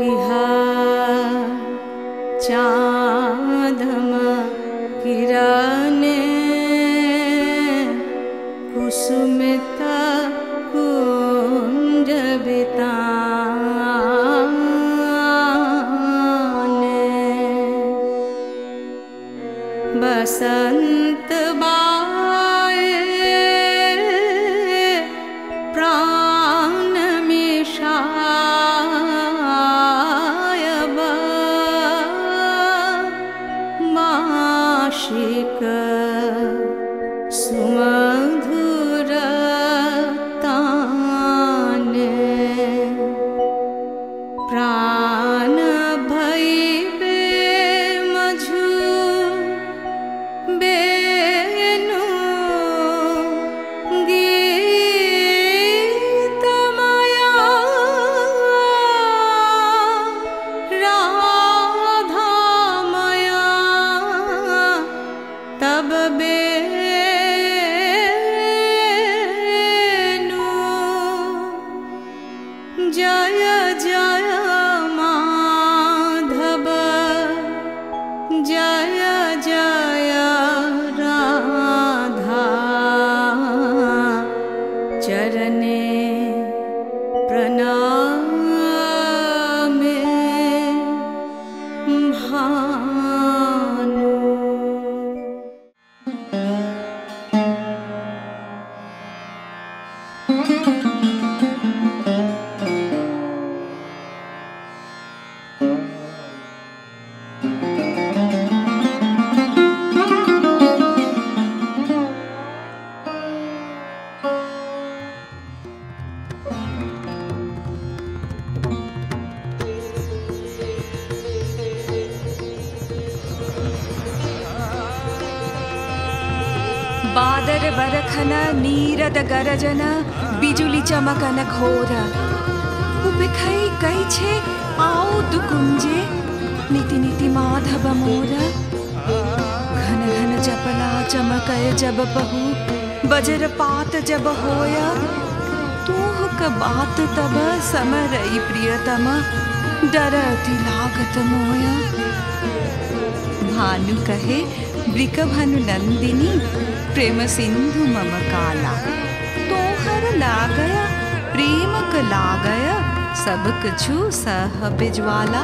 Speaker 16: इहा चाँदम किरणे कुसुमित कुंज बिताने बसंत बाए प्राण मिशायब माशिक सुमधुर ताने प्राण भइबे मझु बेनु गीतमया राधामया तब बेनु जय जय माधव जय जय राधा चरणे प्रणामे भानु
Speaker 17: बादर बरखन नीरद गरजन बिजुली चमकन घोर उबिखै कै छे आओ दुकुंजे नीति नीति माधव मोर घन घन जपला चमकय जब बहु बजर पात जब होया तूहक बात तब समरई प्रियतम डरति लागत मोया भानु कहे वृक भानु नंदिनी प्रेम सिंधु मम काला तोहर लागया प्रेमक लागया सब कछु सह बिजवाला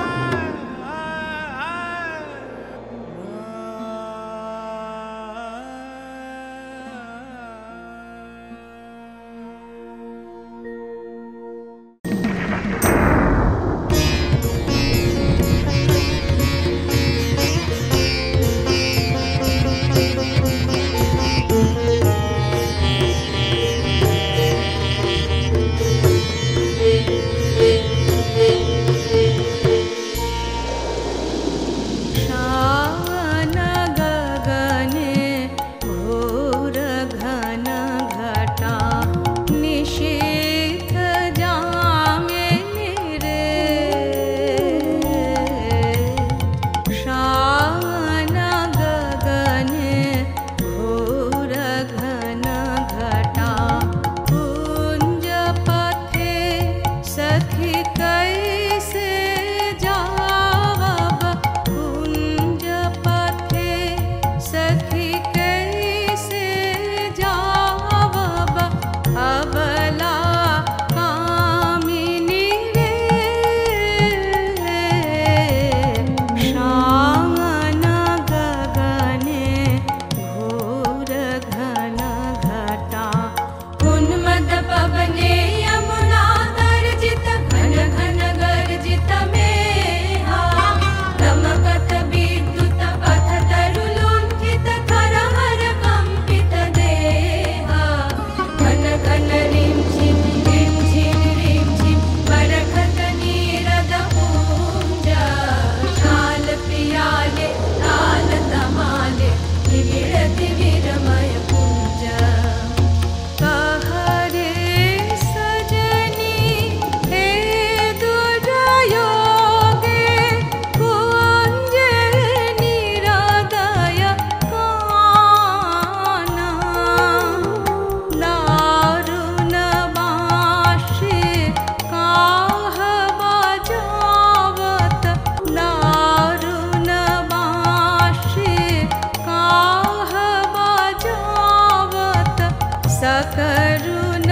Speaker 16: सकरुण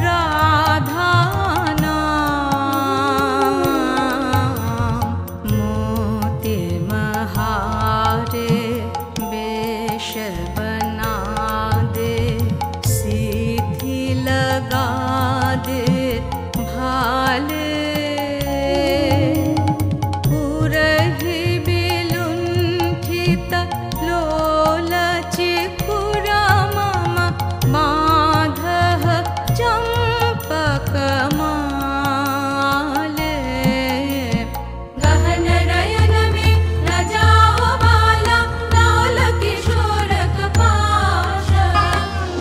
Speaker 16: राधा नाम मोती महारे वेश बना दे सीधी लगा दे भाले पुरहि विलुण्ठित लोलचिकुरा मम माधः चम्पकमाले गहन नयन में न जाओ बाला लाल किशोर कपाश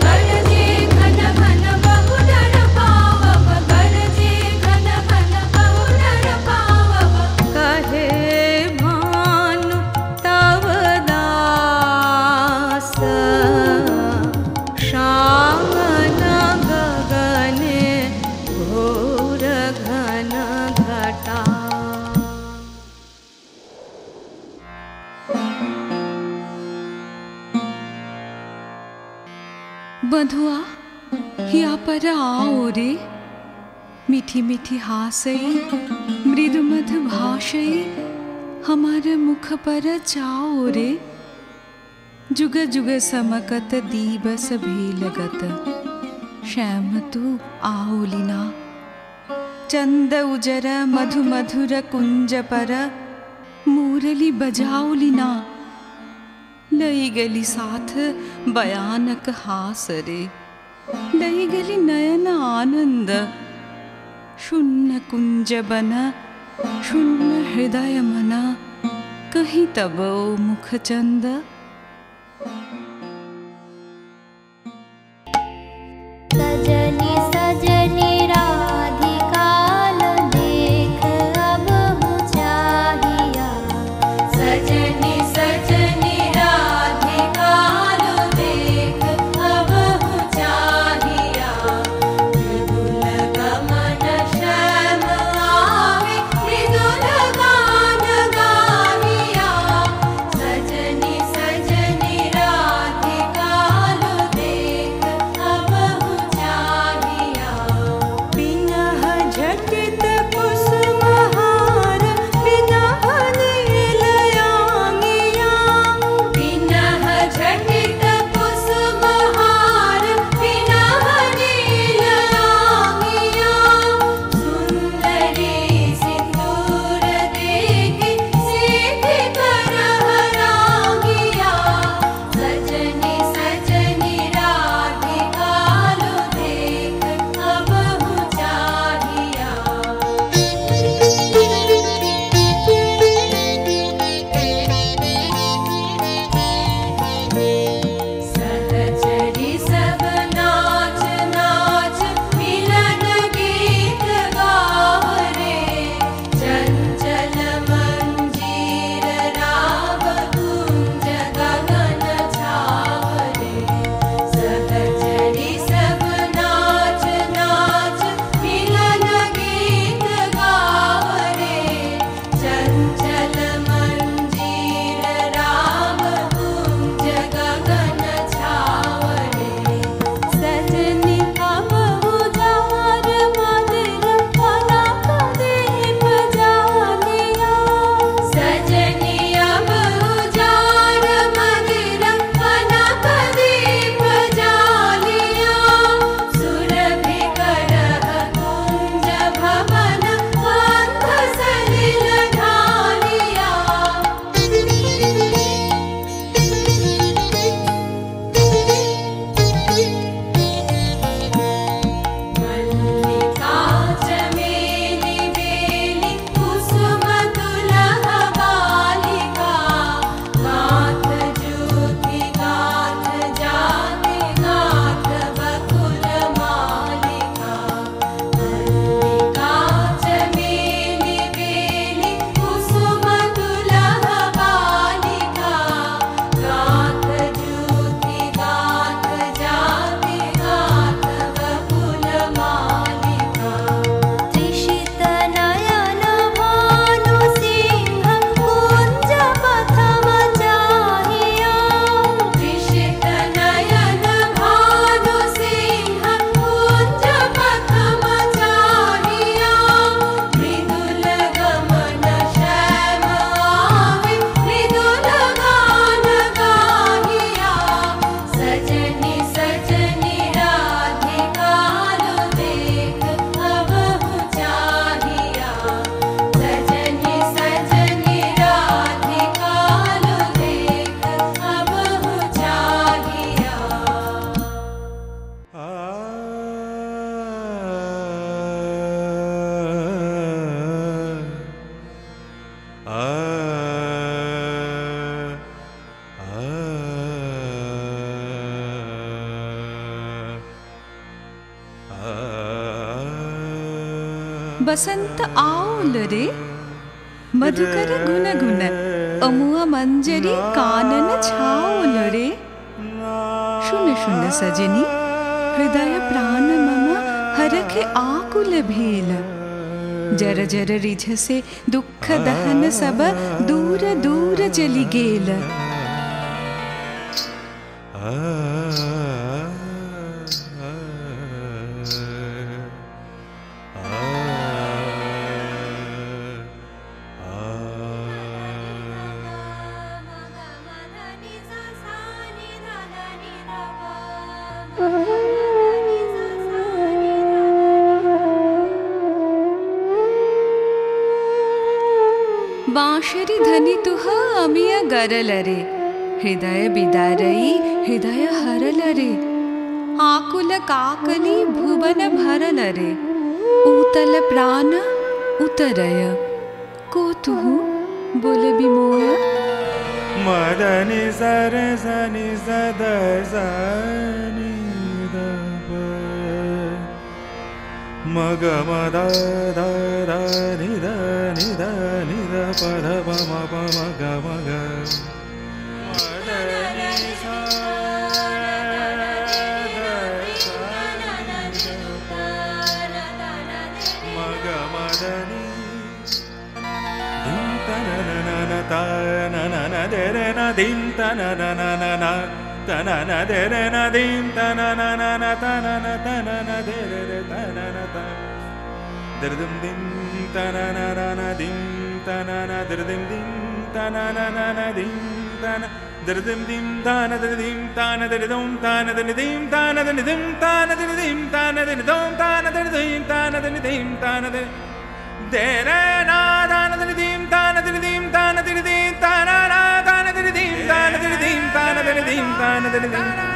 Speaker 16: गरजे घन घन बहुडर पावब गरजे घन घन बहुडर पावब कहे भानु तव दास श्यामन गगने घोर घन घटा
Speaker 12: बंधुआ यहाँ पर आओ रे मीठी मीठी हासई मृदु मधु भाषई हमारे मुख पर जाओ रे जुग जुग समकत दीबस भी लगत श्याम तू आओलिना चंद उजर मधु मधुर कुंज पर मूरली बजाओलिना लई गली साथ भयानक हास रे लई गली नयन आनंद शून्य कुंज बन शून्य हृदय मन कहीं तब ओ मुख चंद
Speaker 3: सजनी सजनी राधिका लो देख अब हो चाहिया
Speaker 16: सजनी सजनी राधिका लो देख अब हो चाहिया मृदुल गमन श्याम आवे मृदुल गान गाविया सजनी सजनी
Speaker 12: बसंत आओल रे मधुकर गुन गुन अमुआ मंजरी कानन छाओल रे शुन शुन सजनी हृदय प्राण मम हरखे आकुल भेल जर जर रिझसे दुख दहन सब दूर दूर चली गेल बांशरी धनी तुह अमिया गरल रे हृदय बिदारई हृदय हरल रे आकुल काकली भुवन भरल रे ऊतल प्राण उतरय को तुहु बोल बिमोय
Speaker 10: मदनि सर सनि सद सनि मग मद द द नि द नि द नि द प ध प म प म ग म ग मदनि सा मग मदनि धिं त न न न त न न न दे रे न धिं त न न न न न त न न दे रे न धिं त न न न न त न न त न न दे रे रे त न न त दर्दम धिं त न न न न धिं त न न दर्दम धिं त न न न न धिं त न दर्दम धिं त न दर्दिं त न दर्दों त न दर्दिं त न दर्दिं त न दर्दिं त न दर्दों त न दर्दिं त न दर्दिं त न दर्दिं दे रे ना दा न दर्दिं त न दर्दिं त न दर्दिं त न न दा न दर्दिं त न दर्दिं त न दर्दिं त न दर्दिं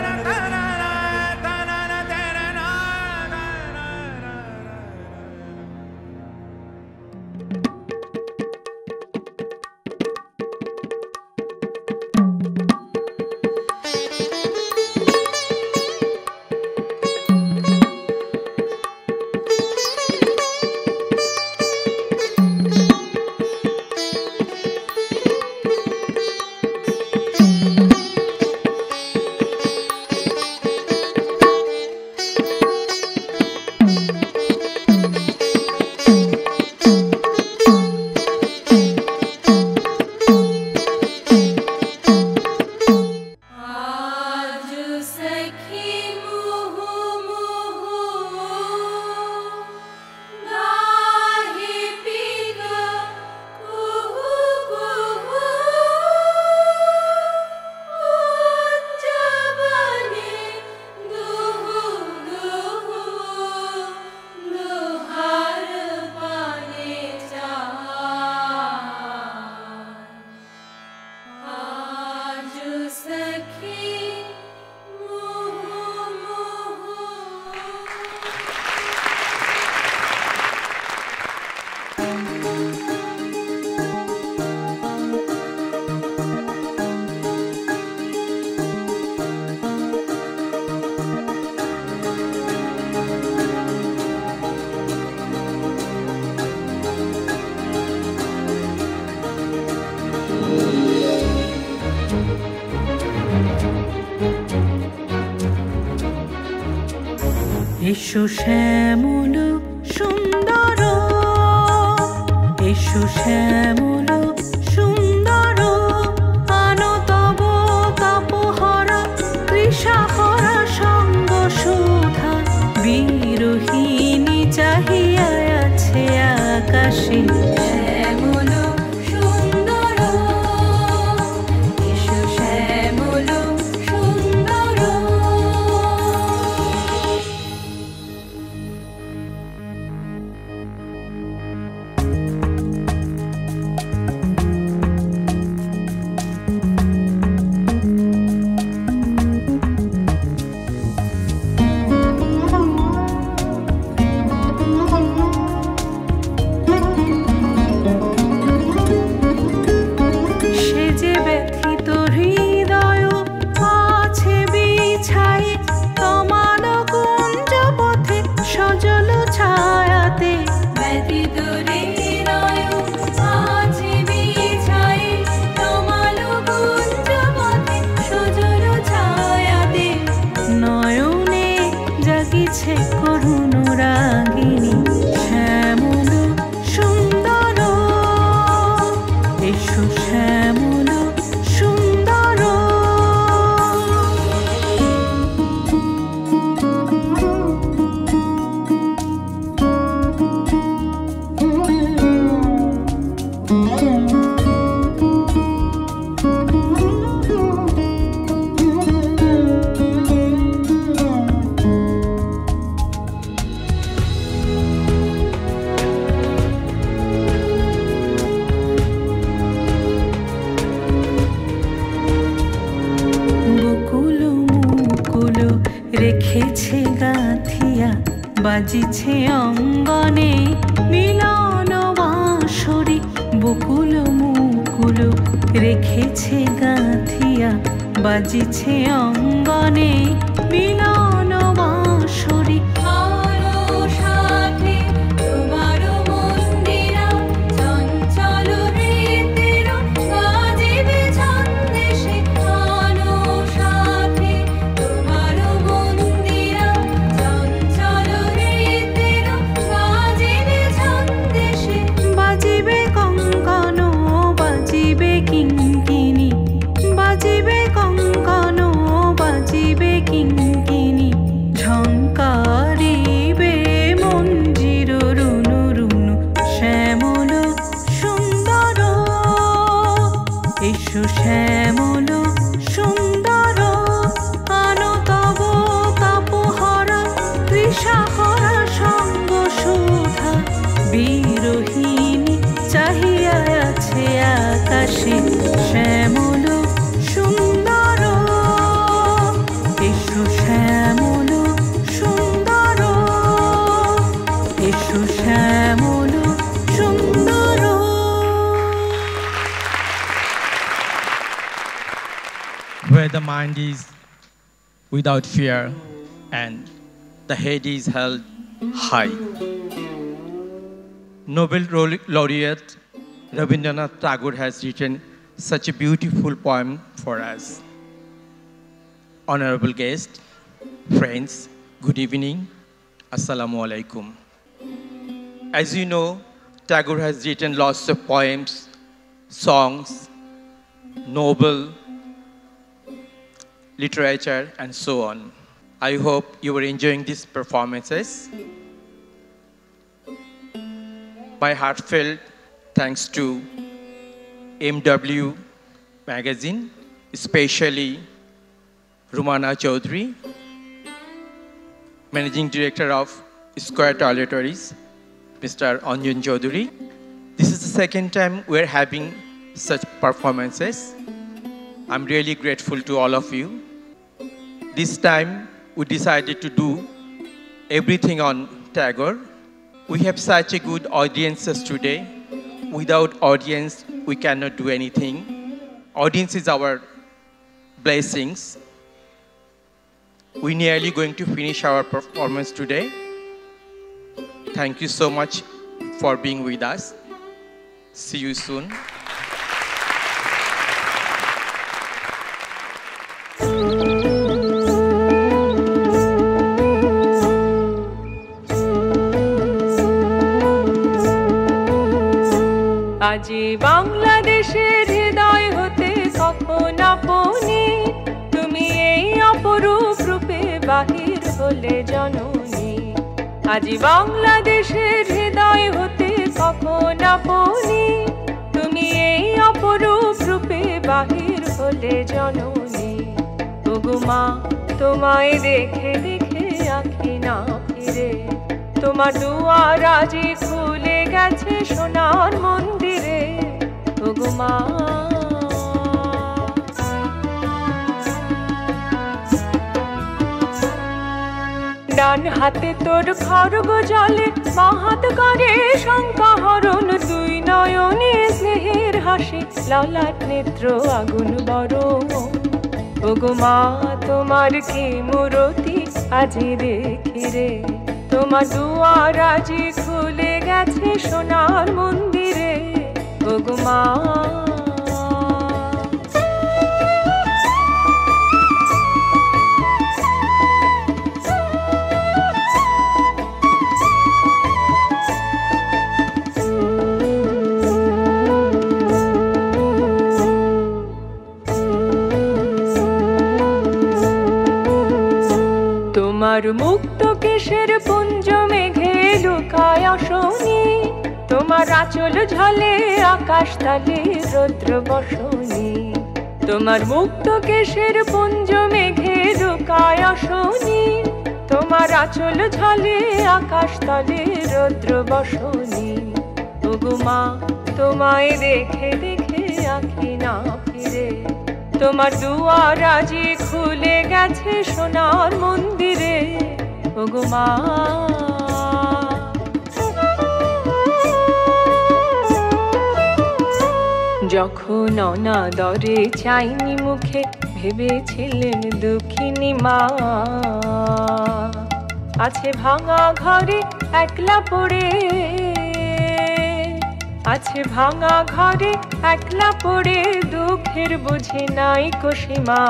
Speaker 14: এসো শ্যামল সুন্দর এসো শ্যামল সুন্দর আনো তব তাপহরা তৃষাহরা সঙ্গ সুধা বিরোহিণী চাহিয়া আছে আকাশে শ্যামল সুন্দর এসো শ্যামল সুন্দর
Speaker 18: এসেছে করুণ রাগিনী শ্যামল সুন্দর এসো শ্যামল সুন্দর রেখেছে গাঁথিয়া বাজিছে অঙ্গনে মিলন বাঁশরি বকুল মুকুল রেখেছে গাঁথিয়া বাজিছে অঙ্গনে মিলন বাঁশরি শ্যামল সুন্দর আনো তব তাপহরা তৃষাহরা সঙ্গ সুধা বিরোহিণী চাহিয়া আছে আকাশে শ্যামল সুন্দর এসো শ্যামল সুন্দর এসো শ্যামল সুন্দর
Speaker 19: where the mind is without fear and the head is held high. Nobel laureate Rabindranath Tagore has written such a beautiful poem for us. Honorable guest, friends, good evening. Assalamu alaikum. As you know, Tagore has written lots of poems, songs, novel, literature, and so on. I hope you are enjoying these performances. My heartfelt thanks to MW Magazine, especially Rumana Chaudhary, Managing Director of Square Toiletries, Mr. Anjan Chaudhary. This is the second time we're having such performances. I'm really grateful to all of you. This time, we decided to do everything on Tagore. We have such a good audiences today. Without audience, we cannot do anything. Audience is our blessings. We're nearly going to finish our performance today. Thank you so much for being with us. See you soon.
Speaker 20: আজি বাংলাদেশের হৃদয় হতে কখন আপনি তুমি এই অপরূপ রূপে বাহির হলে জননী আজি বাংলাদেশের হৃদয় হতে কখন আপনি তুমি এই অপরূপ রূপে বাহির হলে জননী ওগো মা তোমায় দেখে দেখে আঁখি না ফিরে তোমার দুয়ার আজি খুলে গেছে সোনার মন্দিরে ওগো মা ডান হাতে তোর খড়গ জলে বাঁ হাত করে শঙ্কা হরণ দুই নয়নে স্নেহের হাসি ললাট নেত্র আগুন বরণ ওগো মা তোমার কি মূরতি আজি দেখি রে তোমার দুয়ার আজি খুলে গেছে সোনার মন্দিরে ওগো মা তোমার মুক্ত কেশের পুঞ্জ মেঘে লুকায় আসনি, তোমার আঁচল ঝলে আকাশ তালে রৌদ্র বসনি। তোমার মুক্ত কেশের পুঞ্জ মেঘে লুকায় আসনি, তোমার আঁচল ঝলে আকাশ তলে রৌদ্র বসনি। ওগো মা তোমায় দেখে দেখে আঁখি না ফিরে, তোমার দুয়ার আজি খুলে গেছে সোনার মন্দিরে। ওগো মা যখন অনাদরে চাইনি মুখে, ভেবেছিলেন দুঃখিনী মা। আছে ভাঙা ঘরে একলা পড়ে, আছে ভাঙা ঘরে একলা পড়ে, দুঃখের বুঝে নাই কো সীমা।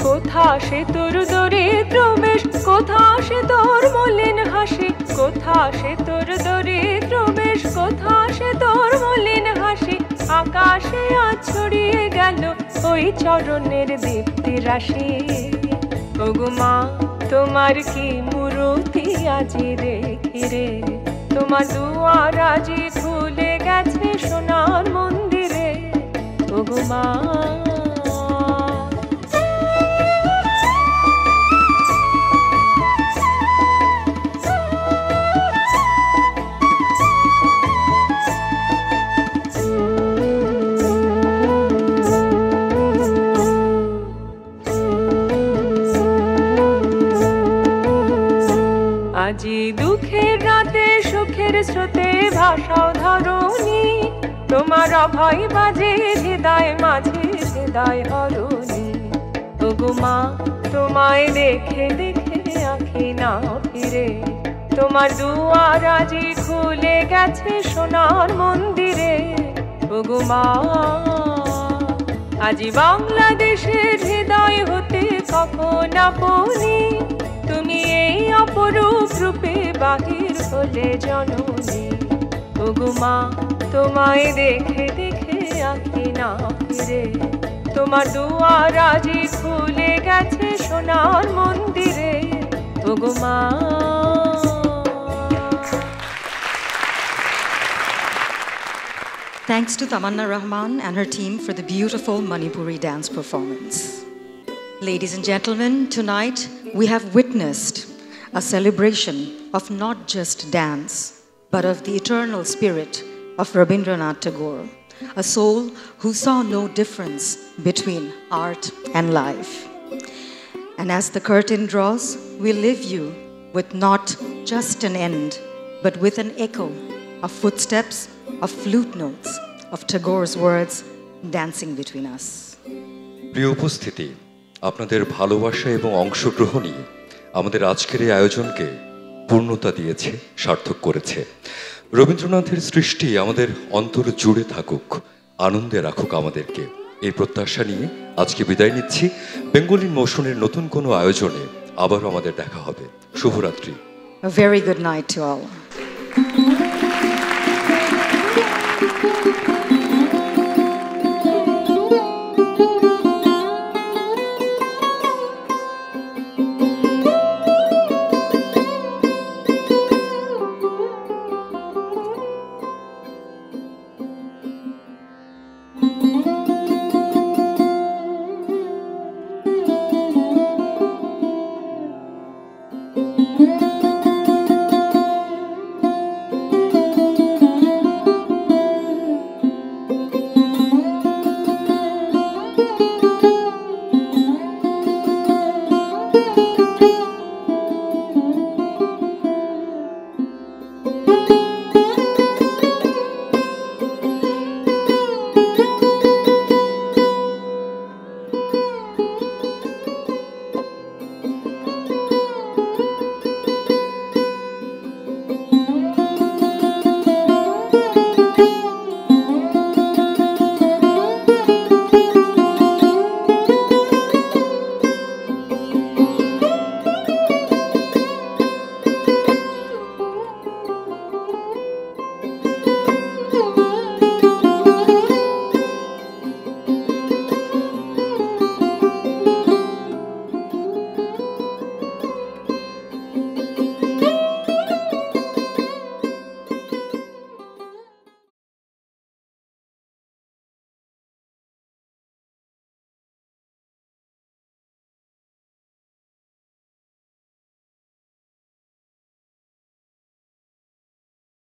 Speaker 20: কোথা সে তোর দরিদ্র বেশ, কোথা সে তোর মলিন হাসি, কোথা সে তোর দরিদ্র বেশ, কোথা সে তোর মলিন হাসি। আকাশে আজ ছড়িয়ে গেল ওই চরণের দীপ্তি রাশি। ওগো মা তোমার কি মূরতি আজি দেখি রে, তোমার দুয়ার আজি খুলে গেছে সোনার মন্দিরে। ওগো মা আজি দুঃখের রাতে সুখের স্রোতে ভাষাও ধরণী, তোমার অভয় বাজে হৃদয় মাঝে হৃদয় হরণী। ওগো মা তোমায় দেখে দেখে আঁখি না ফিরে, তোমার দুয়ার আজি খুলে গেছে সোনার মন্দিরে। ওগো মা আজি বাংলাদেশের হৃদয় হতে কখন আপনি, তুমি এই অপরূপ রূপে বাহির হলে জননী। ওগো মা তোমায় দেখে দেখে আঁখি না ফিরে, তোমার দুয়ার আজি খুলে গেছে সোনার মন্দিরে। ওগো মা
Speaker 8: Thanks to Tamanna Rahman and her team for the beautiful Manipuri dance performance. Ladies and gentlemen, tonight we have witnessed a celebration of not just dance, but of the eternal spirit of Rabindranath Tagore, a soul who saw no difference between art and life. And as the curtain draws, we leave you with not just an end, but with an echo of footsteps, of flute notes, of Tagore's words dancing between us.
Speaker 7: প্রিয় উপস্থিতি, আপনাদের ভালোবাসা এবং অংশগ্রহণই আমাদের আজকের এই আয়োজনকে পূর্ণতা দিয়েছে, সার্থক করেছে। রবীন্দ্রনাথের সৃষ্টি আমাদের অন্তর জুড়ে থাকুক, আনন্দে রাখুক আমাদেরকে, এই প্রত্যাশা নিয়ে আজকে বিদায় নিচ্ছি। বেঙ্গলি মোশনের নতুন কোনো আয়োজনে আবারও আমাদের দেখা হবে। শুভরাত্রি।
Speaker 8: A very good night to all.